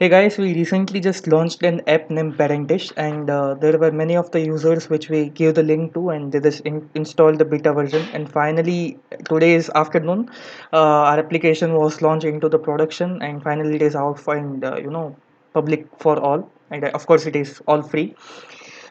Hey guys, we recently just launched an app named Parentish, and there were many of the users which we gave the link to, and they just installed the beta version. And finally, today's afternoon, our application was launched into the production, and finally it is out for and public for all. And of course, it is all free.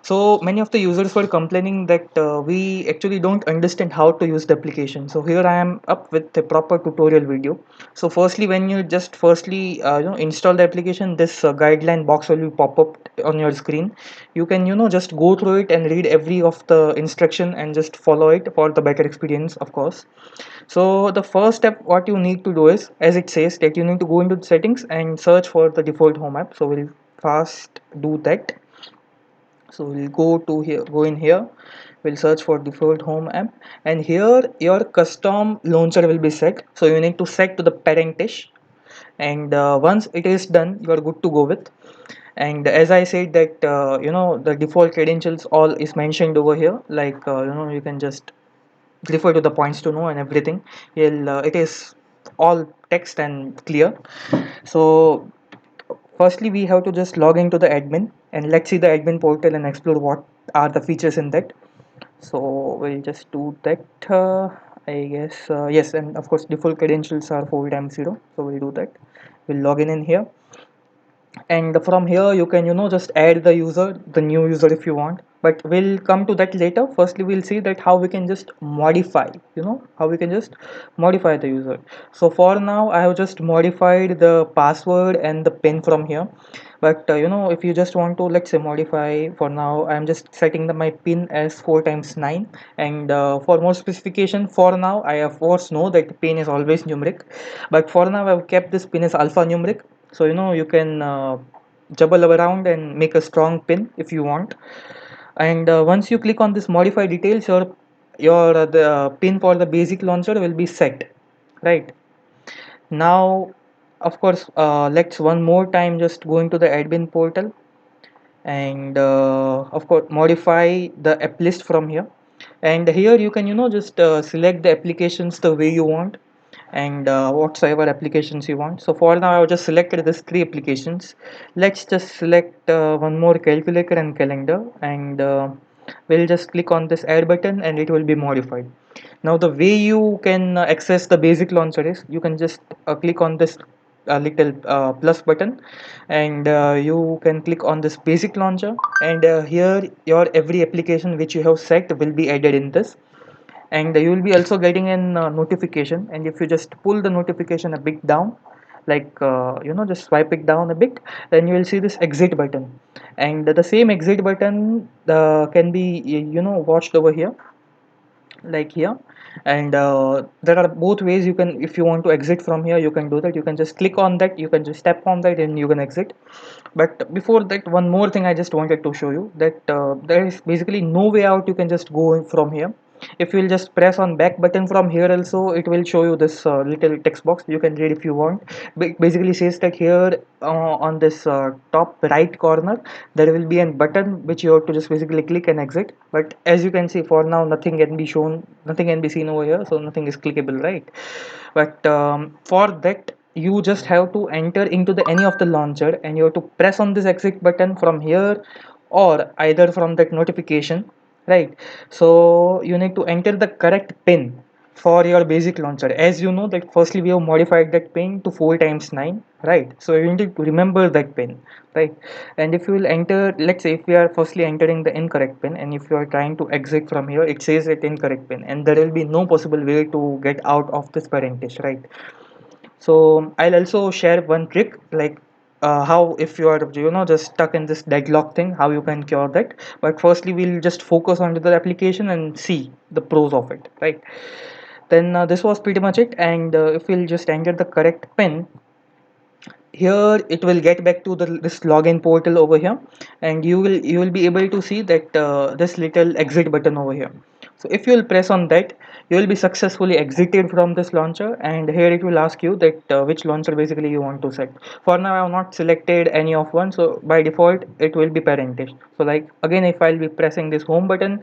So many of the users were complaining that we actually don't understand how to use the application. So here I am up with a proper tutorial video. So firstly, when you just install the application, this guideline box will be pop up on your screen. You can just go through it and read every of the instruction and just follow it for the better experience, of course. So the first step what you need to do is, as it says, that you need to go into the settings and search for the default home app. So we'll fast do that. So we'll go in here, we'll search for default home app, and here your custom launcher will be set. So you need to set to the Parentish, and once it is done, you are good to go with. And as I said that the default credentials all is mentioned over here, like you can just refer to the points to know and everything. It is all text and clear. So firstly, we have to just log into the admin, and let's see the admin portal and explore what are the features in that. So we'll just do that. I guess yes, and of course default credentials are 4 times 0. So we'll do that. We'll log in here, and from here you can just add the new user if you want, but we'll come to that later. Firstly, we'll see that how we can just modify, how we can just modify the user. So for now I have just modified the password and the pin from here, but if you just want to, let's say, modify, for now I'm just setting my pin as 4 times 9. And for more specification, for now I of course know that pin is always numeric, but for now I've kept this pin as alphanumeric. So you can juggle around and make a strong pin if you want. And once you click on this modify details, your the pin for the basic launcher will be set, right? Now, of course, let's one more time just go into the admin portal, and of course modify the app list from here. And here you can just select the applications the way you want, and whatsoever applications you want. So for now I've just selected these three applications. Let's just select one more, calculator and calendar, and we'll just click on this add button and it will be modified. Now the way you can access the basic launcher is, you can just click on this little plus button, and you can click on this basic launcher, and here your every application which you have set will be added in this. And you will be also getting an notification, and if you just pull the notification a bit down, like just swipe it down a bit, then you will see this exit button. And the same exit button can be watched over here, like here. And there are both ways you can, if you want to exit from here, you can do that. You can just click on that, you can just tap on that, and you can exit. But before that, one more thing I just wanted to show you, that there is basically no way out. You can just go in from here. If you will just press on back button from here also, it will show you this little text box. You can read if you want. Basically says that here on this top right corner, there will be a button which you have to just basically click and exit. But as you can see, for now nothing can be shown, nothing can be seen over here, so nothing is clickable, right? But for that, you just have to enter into the any of the launcher, and you have to press on this exit button from here, or either from that notification, right? So you need to enter the correct pin for your basic launcher. As you know that firstly we have modified that pin to 4 times 9, right? So you need to remember that pin, right? And if you will enter, let's say if we are firstly entering the incorrect pin, and if you are trying to exit from here, it says that incorrect pin, and there will be no possible way to get out of this parentage, right? So I'll also share one trick, like how, if you are just stuck in this deadlock thing, how you can cure that. But firstly we'll just focus on the application and see the pros of it, right? Then this was pretty much it. And if we'll just enter the correct pin, here it will get back to this login portal over here, and you will be able to see that this little exit button over here. So if you will press on that, you will be successfully exited from this launcher, and here it will ask you that which launcher basically you want to set. For now I have not selected any of one, so by default it will be Parentish. So like again, if I'll be pressing this home button,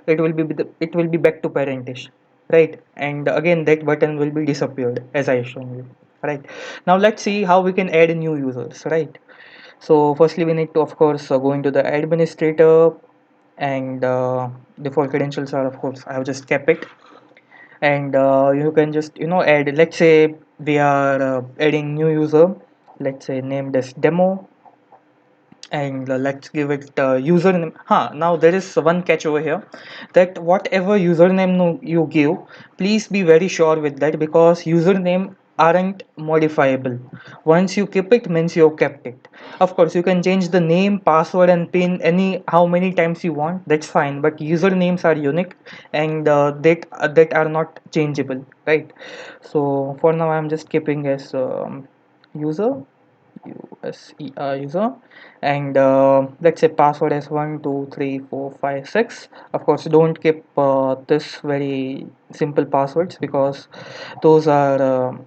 it will be back to Parentish, right? And again that button will be disappeared as I shown you. right? Now let's see how we can add new users, right? So firstly we need to of course go into the administrator, and default credentials are of course I have just kept it. And you can just add, let's say we are adding new user, let's say named as demo, and let's give it username. Now there is one catch over here, that whatever username you give, please be very sure with that, because username aren't modifiable. Once you keep it means you kept it. Of course you can change the name, password and pin any how many times you want, that's fine, but usernames are unique, and that are not changeable, right? So for now I'm just keeping as user, user, and let's say password is 12345 6. Of course don't keep this very simple passwords, because those are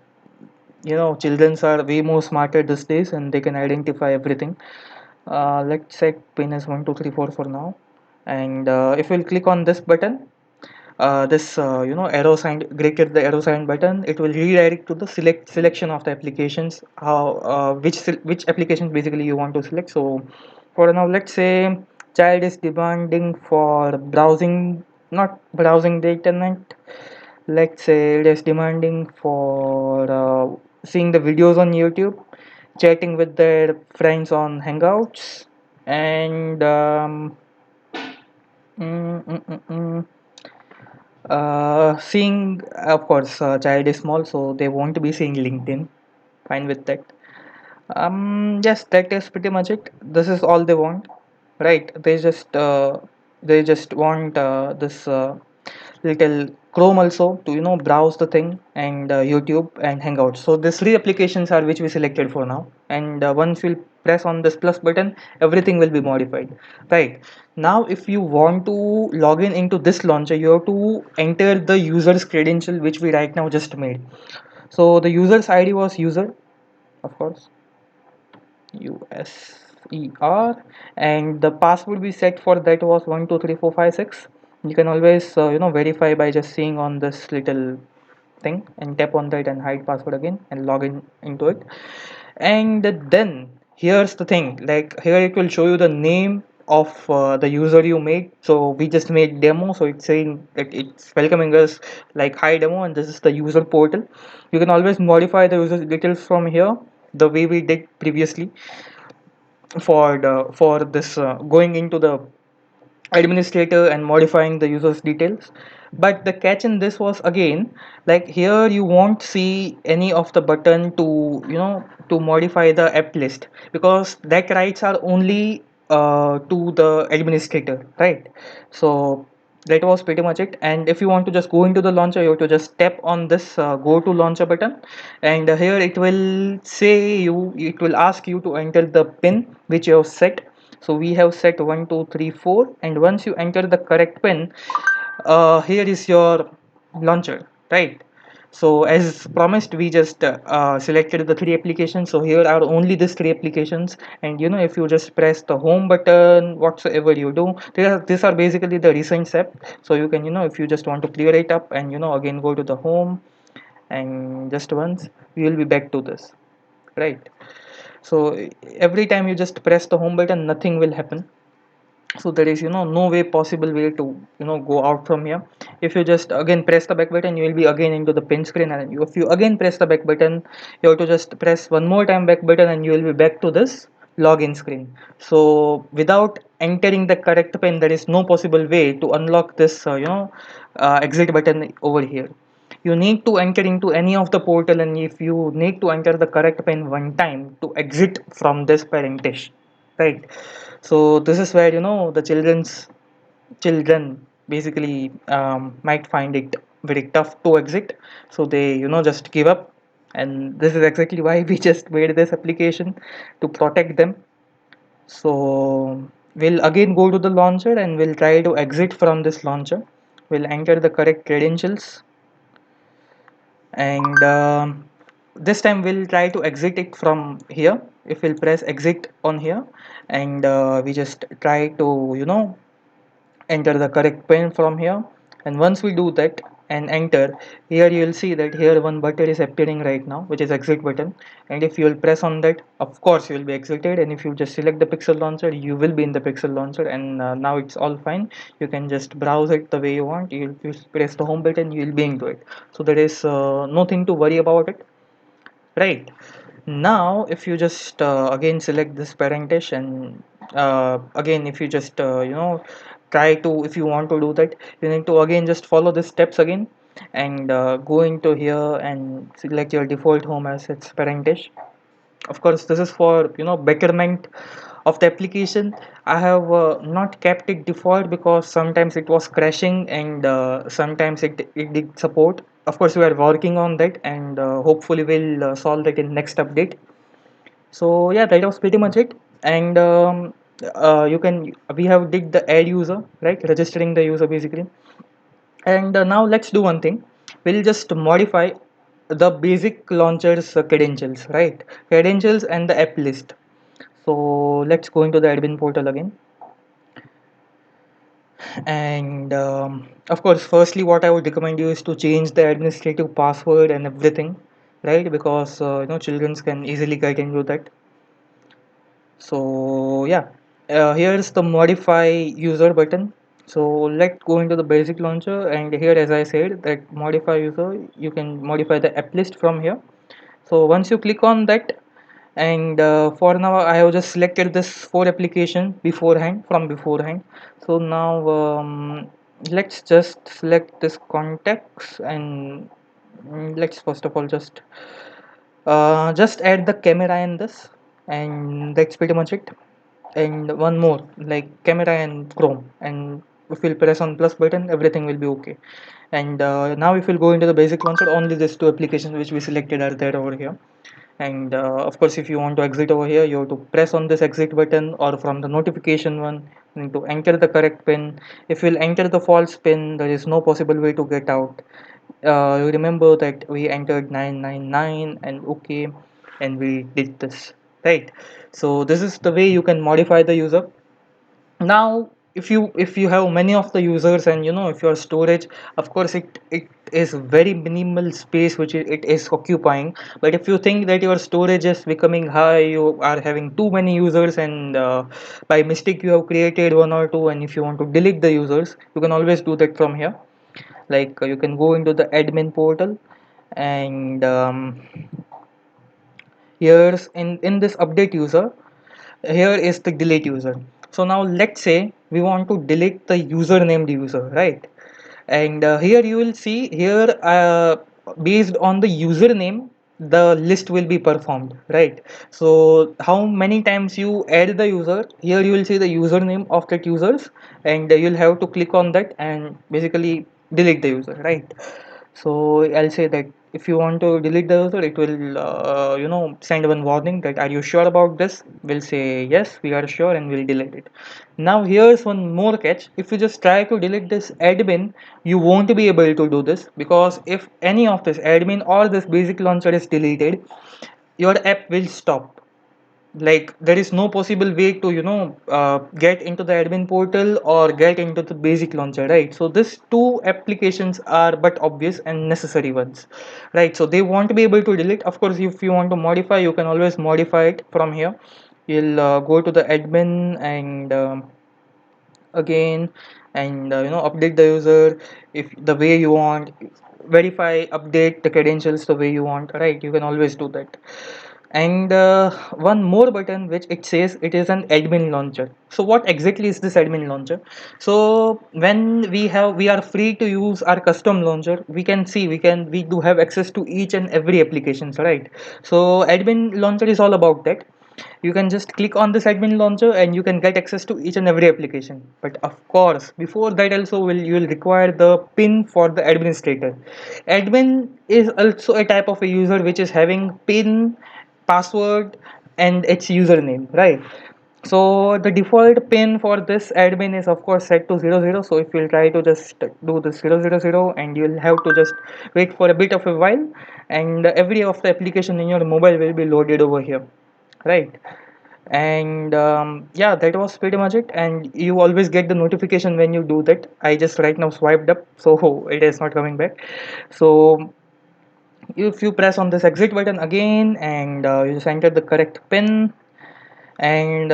childrens are way more smarter these days and they can identify everything. Let's set pin as 1234 for now, and if we'll click on this button, this arrow sign, greater the arrow sign button, it will redirect to the selection of the applications, how which applications basically you want to select. So for now let's say child is demanding for browsing, not browsing the internet, let's say it is demanding for seeing the videos on YouTube, chatting with their friends on hangouts, and mm, mm, mm, mm. Seeing, of course, child is small, so they won't be seeing LinkedIn. Fine with that. Yes, that is pretty much it. This is all they want, right? They just want this little Chrome also to browse the thing, and YouTube and Hangouts. So these three applications are which we selected for now. And once we press on this plus button, everything will be modified. Right now, if you want to log in into this launcher, you have to enter the user's credential which we right now just made. So the user's ID was user, of course, USER, and the password we set for that was 123456. You can always verify by just seeing on this little thing and tap on that and hide password again and log in into it. And then here's the thing, like here it will show you the name of the user you made. So we just made demo, so it's saying that it's welcoming us like hi demo, and this is the user portal. You can always modify the user details from here the way we did previously for this going into the administrator and modifying the user's details. But the catch in this was, again, like here you won't see any of the button to to modify the app list, because that rights are only to the administrator, right? So that was pretty much it. And if you want to just go into the launcher, you have to just tap on this go to launcher button, and here it will ask you to enter the pin which you have set. So we have set 1234, and once you enter the correct pin, here is your launcher, right? So as promised, we just selected the three applications. So here are only these three applications, and if you just press the home button, whatsoever you do, these are basically the recent app. So you can if you just want to clear it up and again go to the home, and just once we will be back to this, right? So every time you just press the home button, nothing will happen. So there is no way possible way to go out from here. If you just again press the back button, you will be again into the pin screen, and if you again press the back button, you have to just press one more time back button, and you will be back to this login screen. So without entering the correct pin, there is no possible way to unlock this exit button over here. You need to enter into any of the portal, and if you need to enter the correct pin one time to exit from this Parentish, right? So this is where the children basically might find it very tough to exit, so they just give up. And this is exactly why we just made this application, to protect them. So we'll again go to the launcher and we'll try to exit from this launcher. We'll enter the correct credentials, and this time we'll try to exit it from here. If we'll press exit on here, and we just try to enter the correct pin from here, and once we do that, and enter, here you will see that here one button is appearing right now, which is exit button. And if you will press on that, of course you will be exited, and if you just select the pixel launcher, you will be in the pixel launcher. And now it's all fine. You can just browse it the way you want. You press the home button, you will be into it. So there is nothing to worry about it, right? Now if you just again select this Parentish, and again if you just try to, if you want to do that, you need to again just follow the steps again, and go into here and select your default home as its Parentish. Of course this is for betterment of the application. I have not kept it default because sometimes it was crashing, and sometimes it did support. Of course we are working on that, and hopefully we'll solve that in next update. So yeah, that was pretty much it. And you can, we have did the add user, right, registering the user basically. And now let's do one thing. We'll just modify the basic launcher's credentials, right? Credentials and the app list. So let's go into the admin portal again. And of course, firstly, what I would recommend you is to change the administrative password and everything, right? Because children can easily get into that. So yeah, here's the modify user button. So let's go into the basic launcher, and here, as I said, that modify user, you can modify the app list from here. So once you click on that, and for now I have just selected this four application beforehand, from beforehand. So now let's just select this contacts, and let's first of all just add the camera in this, and that's pretty much it. And one more, like camera and Chrome, and if we'll press on plus button, everything will be okay. And now if we'll go into the basic launcher, only these two applications which we selected are there over here. And of course if you want to exit over here, you have to press on this exit button, or from the notification one you need to enter the correct pin. If you'll enter the false pin, there is no possible way to get out. You remember that we entered 999 and okay, and we did this, right? So this is the way you can modify the user. Now if you have many of the users, and if your storage, of course it is very minimal space which it is occupying. But if you think that your storage is becoming high, you are having too many users, and by mistake you have created one or two, and if you want to delete the users, you can always do that from here. Like you can go into the admin portal, and here's in this update user, here is the delete user. So now let's say we want to delete the user named user, right? And here you will see here, based on the username, the list will be performed, right? So how many times you add the user, here you will see the username of that users, and you'll have to click on that and basically delete the user, right? So I'll say that if you want to delete the user, it will send one warning that are you sure about this. We'll say yes, we are sure, and we'll delete it. Now here's one more catch. If you just try to delete this admin, you won't be able to do this, because if any of this admin or this basic launcher is deleted, your app will stop. Like there is no possible way to get into the admin portal or get into the basic launcher, right? So these two applications are but obvious and necessary ones, right? So they won't be able to delete. Of course if you want to modify, you can always modify it from here. You'll go to the admin, and again, and update the user if the way you want, verify, update the credentials the way you want, right? You can always do that. And one more button which it says it is an admin launcher. So what exactly is this admin launcher? So when we are free to use our custom launcher, we can see we do have access to each and every applications, right? So admin launcher is all about that. You can just click on this admin launcher and you can get access to each and every application. But of course before that also you will require the pin for the administrator. Admin is also a type of a user which is having pin, password, and its username, right? So the default pin for this admin is of course set to 00. So if you'll try to just do this 000, and you'll have to just wait for a bit of a while, and every of the application in your mobile will be loaded over here, right? And yeah, that was pretty much it. And you always get the notification when you do that. I just right now swiped up, so it is not coming back. So if you press on this exit button again, and you just enter the correct pin, and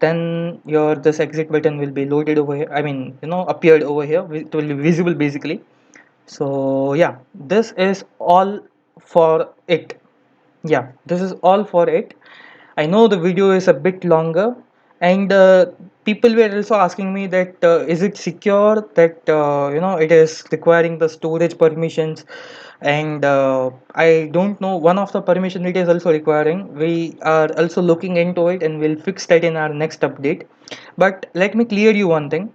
then your this exit button will be loaded over here, I mean, appeared over here. It will be visible basically. So yeah, this is all for it. Yeah, this is all for it. I know the video is a bit longer, and people were also asking me that is it secure, that it is requiring the storage permissions, and I don't know, one of the permission it is also requiring. We are also looking into it, and we'll fix that in our next update. But let me clear you one thing: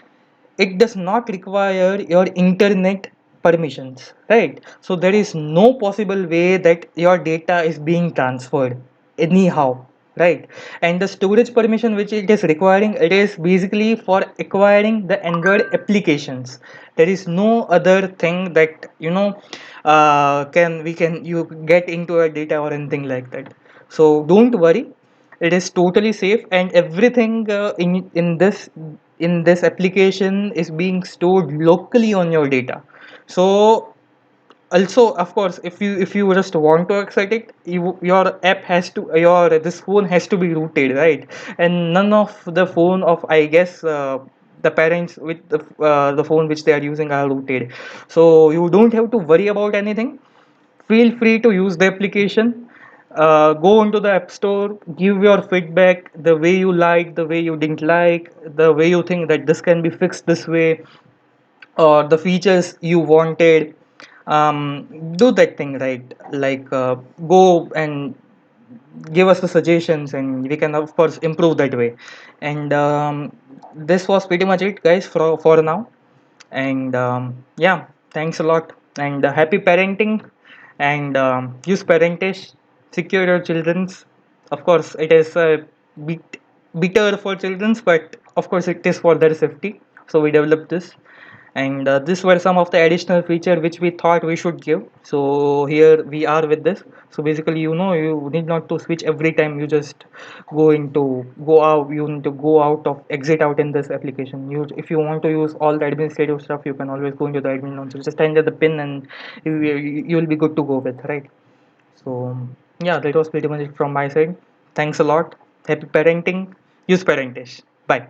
it does not require your internet permissions, right? So there is no possible way that your data is being transferred anyhow, right? And the storage permission which it is requiring, it is basically for acquiring the Android applications. There is no other thing that can we can you get into a data or anything like that. So don't worry, it is totally safe, and everything in this application is being stored locally on your data. So also, of course, if you just want to access it, your app has to, your this phone has to be rooted, right? And none of the phone of, I guess, the parents with the phone which they are using are rooted. So you don't have to worry about anything. Feel free to use the application. Go into the app store, give your feedback, the way you like, the way you didn't like, the way you think that this can be fixed this way, or the features you wanted. Do that thing, right? Like, go and give us the suggestions, and we can of course improve that way. And this was pretty much it, guys, for now. And yeah, thanks a lot, and happy parenting. And use Parentish, secure your children's. Of course it is a bit bitter for children's, but of course it is for their safety, so we developed this. And these were some of the additional feature which we thought we should give. So here we are with this. So basically, you need not to switch every time you just go out. You need to go out of exit out in this application. You, if you want to use all the administrative stuff, you can always go into the admin launcher, just enter the pin, and you will be good to go with, right? So yeah, that was pretty much it from my side. Thanks a lot. Happy parenting. Use Parentish. Bye.